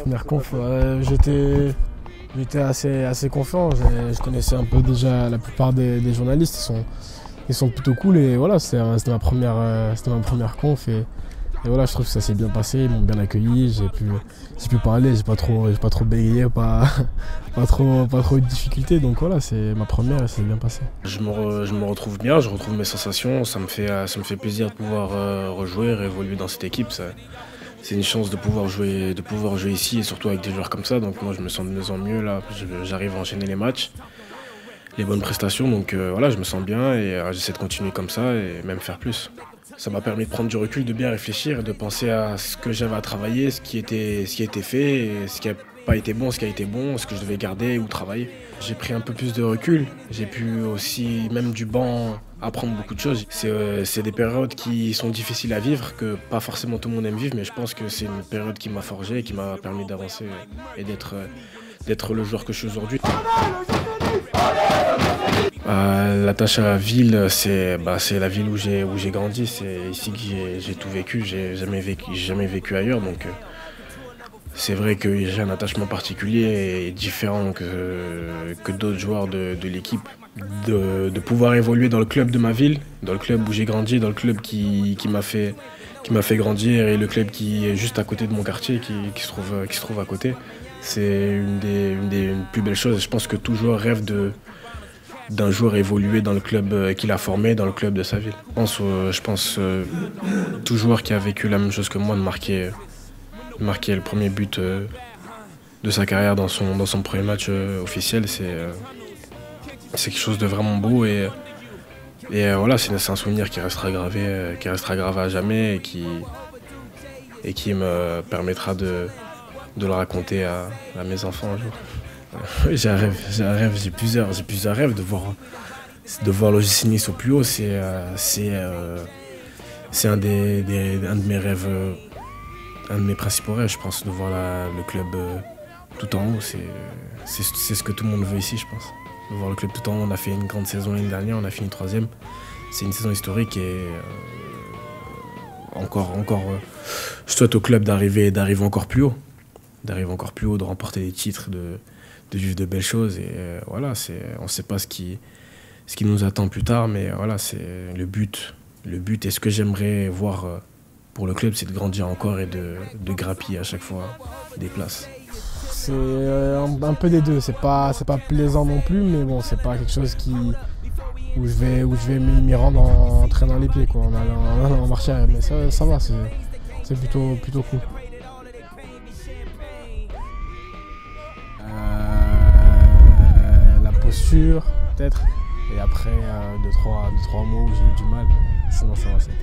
Première conf, j'étais assez confiant. Je connaissais un peu déjà la plupart des journalistes. Ils sont plutôt cool et voilà, c'était ma première conf et voilà, je trouve que ça s'est bien passé. Ils m'ont bien accueilli. J'ai pu parler. J'ai pas trop bégayé, pas trop eu de difficultés. Donc voilà, c'est ma première et ça s'est bien passé. Je me retrouve bien, je retrouve mes sensations. Ça me fait plaisir de pouvoir rejouer et évoluer dans cette équipe. C'est une chance de pouvoir jouer ici et surtout avec des joueurs comme ça. Donc moi je me sens de mieux en mieux là. J'arrive à enchaîner les matchs, les bonnes prestations. Donc voilà, je me sens bien et j'essaie de continuer comme ça et même faire plus. Ça m'a permis de prendre du recul, de bien réfléchir et de penser à ce que j'avais à travailler, ce qui a été fait, et ce qui n'a pas été bon, ce qui a été bon, ce que je devais garder ou travailler. J'ai pris un peu plus de recul. J'ai pu aussi, même du banc, apprendre beaucoup de choses. C'est des périodes qui sont difficiles à vivre, que pas forcément tout le monde aime vivre, mais je pense que c'est une période qui m'a forgé et qui m'a permis d'avancer et d'être le joueur que je suis aujourd'hui. L'attache à la ville, c'est la ville où j'ai grandi, c'est ici que j'ai tout vécu, j'ai jamais vécu ailleurs, donc c'est vrai que j'ai un attachement particulier et différent que d'autres joueurs de l'équipe. De pouvoir évoluer dans le club de ma ville, dans le club où j'ai grandi, dans le club qui m'a fait grandir et le club qui est juste à côté de mon quartier, qui se trouve à côté, c'est une des plus belles choses. Je pense que tout joueur rêve d'un joueur évoluer dans le club qu'il a formé, dans le club de sa ville. Je pense tout joueur qui a vécu la même chose que moi de marquer le premier but de sa carrière dans son premier match officiel, c'est quelque chose de vraiment beau et voilà, c'est un souvenir qui restera gravé à jamais et qui me permettra de le raconter à mes enfants un jour. J'ai un rêve, j'ai plusieurs rêves de voir l'OGC Nice au plus haut. C'est un de mes rêves, un de mes principaux rêves, je pense, de voir le club tout en haut. C'est ce que tout le monde veut ici, je pense. De voir le club tout en haut. On a fait une grande saison l'année dernière, on a fini 3e. C'est une saison historique et je souhaite au club d'arriver encore plus haut. De remporter des titres, de vivre de belles choses. Et voilà, on ne sait pas ce qui nous attend plus tard, mais voilà, c'est le but. Le but et ce que j'aimerais voir pour le club, c'est de grandir encore et de grappiller à chaque fois des places. C'est un peu des deux. C'est pas plaisant non plus, mais bon, c'est pas quelque chose où je vais m'y rendre en traînant les pieds, quoi, en allant en marche arrière. Mais ça va, c'est plutôt cool. La posture, peut-être. Et après, deux, trois mots où j'ai eu du mal. Mais sinon, ça va, c'était.